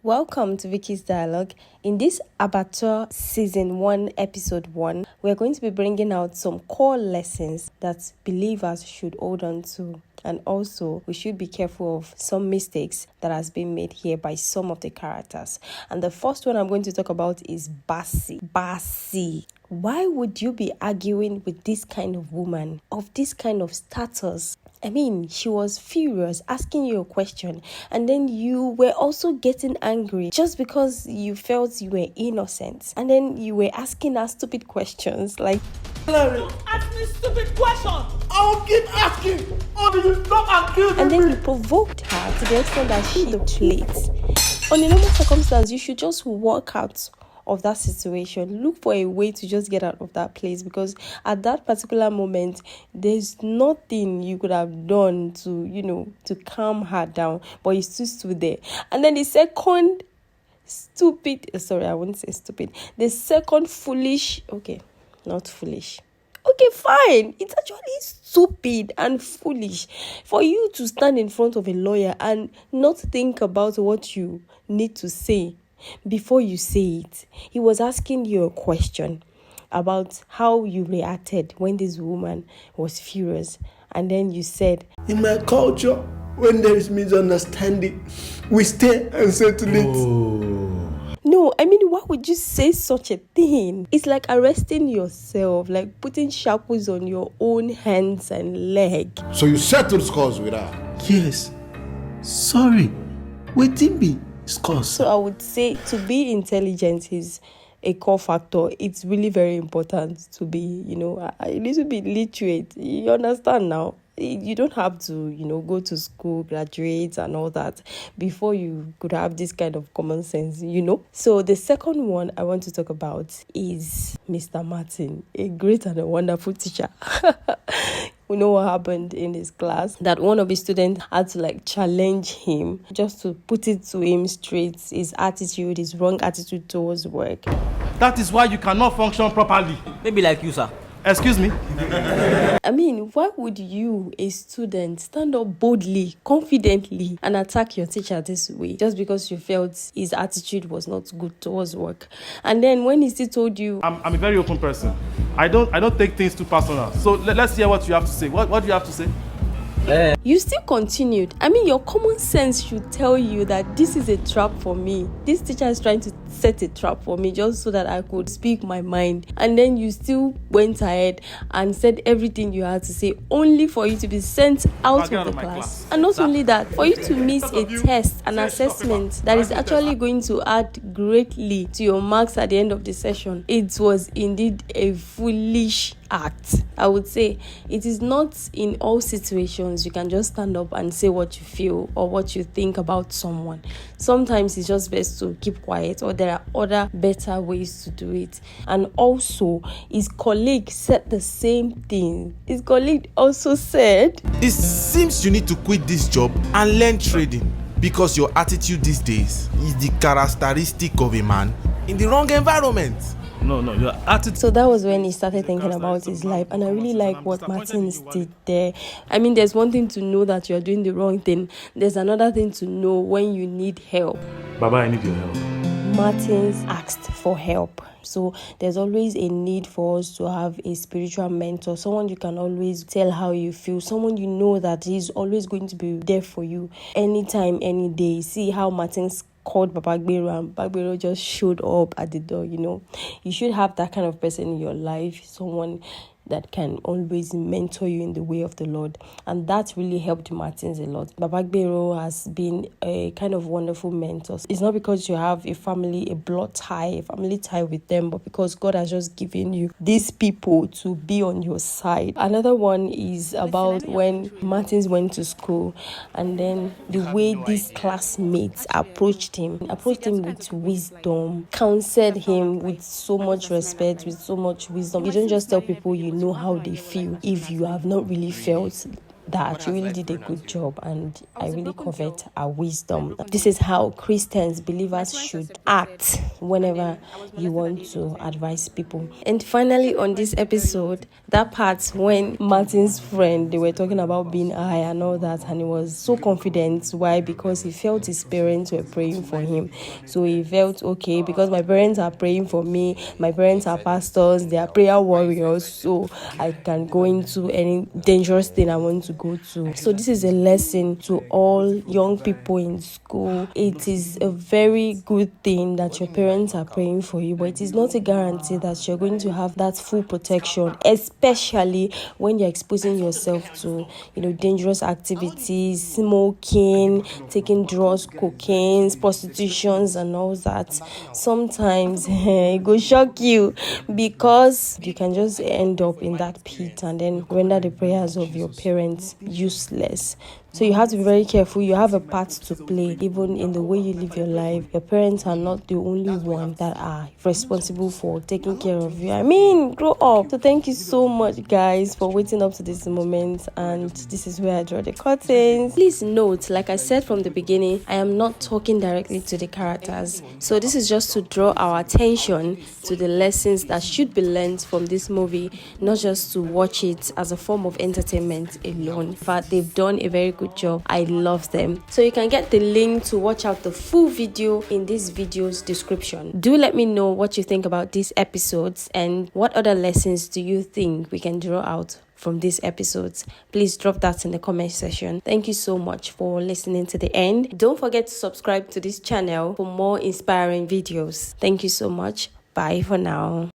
Welcome to Vicky's Dialogue. In this Abattoir Season 1, Episode 1, we're going to be bringing out some core lessons that believers should hold on to. And also, we should be careful of some mistakes that has been made here by some of the characters. And the first one I'm going to talk about is Basi. Basi. Why would you be arguing with this kind of woman, of this kind of status? I mean, she was furious, asking you a question, and then you were also getting angry just because you felt you were innocent. And then you were asking her stupid questions like, Don't ask me stupid questions! I'll keep asking! Or do you stop asking? And then you provoked her to the extent that she played. On a normal circumstance, you should just walk out of that situation. Look for a way to just get out of that place, because at that particular moment there's nothing you could have done to calm her down, but you still stood there. And then the second foolish, not foolish, fine, it's actually stupid and foolish for you to stand in front of a lawyer and not think about what you need to say before you say it. He was asking you a question about how you reacted when this woman was furious, and then you said, in my culture, when there is misunderstanding, we stay and settle it. No, I mean, why would you say such a thing? It's like arresting yourself, like putting shackles on your own hands and leg. So you settled scores with her? Yes. Sorry. Waiting be. So I would say to be intelligent is a core factor. It's really very important to be, a little bit literate. You understand now? You don't have to, go to school, graduate and all that before you could have this kind of common sense, So the second one I want to talk about is Mr. Martin, a great and a wonderful teacher. We know what happened in his class, that one of his students had to challenge him just to put it to him straight, his attitude, his wrong attitude towards work. That is why you cannot function properly. Maybe like you, sir. Excuse me? I mean, why would you, a student, stand up boldly, confidently, and attack your teacher this way just because you felt his attitude was not good towards work? And then when he still told you, I'm a very open person. I don't take things too personal. So let's hear what you have to say. What do you have to say? You still continued. I mean, your common sense should tell you that this is a trap for me. This teacher is trying to set a trap for me just so that I could speak my mind. And then you still went ahead and said everything you had to say, only for you to be sent out of the class. And not only that, for you to miss a test, an assessment that is actually going to add greatly to your marks at the end of the session. It was indeed a foolish act. I would say it is not in all situations you can just stand up and say what you feel or what you think about someone. Sometimes it's just best to keep quiet, or there are other better ways to do it. And also, his colleague said the same thing. His colleague also said, it seems you need to quit this job and learn trading, because your attitude these days is the characteristic of a man in the wrong environment. No, your attitude. So that was when he started thinking about his life, and I really like what Martins did there. I mean, there's one thing to know that you're doing the wrong thing. There's another thing to know when you need help. Baba, I need your help. Martins asked for help. So there's always a need for us to have a spiritual mentor, someone you can always tell how you feel, someone you know that is always going to be there for you anytime, any day. See how Martins called Babagbero and Babagbero just showed up at the door. You should have that kind of person in your life, someone that can always mentor you in the way of the Lord. And that really helped Martins a lot. Babagbero has been a kind of wonderful mentor. It's not because you have a family tie with them, but because God has just given you these people to be on your side. Another one is about when Martins went to school, and then the way these classmates approached him with wisdom, counseled him with so much respect, with so much wisdom. You don't just tell people you know how they feel if you have not really felt that she really did a good job, and I really covet her wisdom. This is how Christians, believers should act whenever you want to advise people. And finally, on this episode, that part when Martin's friend, they were talking about being high and all that, and he was so confident. Why? Because he felt his parents were praying for him. So he felt, okay, because my parents are praying for me, my parents are pastors, they are prayer warriors, so I can go into any dangerous thing I want to go to. So this is a lesson to all young people in school. It is a very good thing that your parents are praying for you, but it is not a guarantee that you're going to have that full protection, especially when you're exposing yourself to, dangerous activities, smoking, taking drugs, cocaine, prostitutions, and all that. Sometimes it will shock you, because you can just end up in that pit and then render the prayers of your parents useless. So you have to be very careful. You have a part to play even in the way you live your life. Your parents are not the only one that are responsible for taking care of you. I mean, grow up. So thank you so much, guys, for waiting up to this moment. And this is where I draw the curtains. Please note, like I said from the beginning, I am not talking directly to the characters. So this is just to draw our attention to the lessons that should be learned from this movie, not just to watch it as a form of entertainment alone. In fact, they've done a very good job. I love them. So you can get the link to watch out the full video in this video's description. Do let me know what you think about these episodes, and what other lessons do you think we can draw out from these episodes. Please drop that in the comment section. Thank you so much for listening to the end. Don't forget to subscribe to this channel for more inspiring videos. Thank you so much. Bye for now.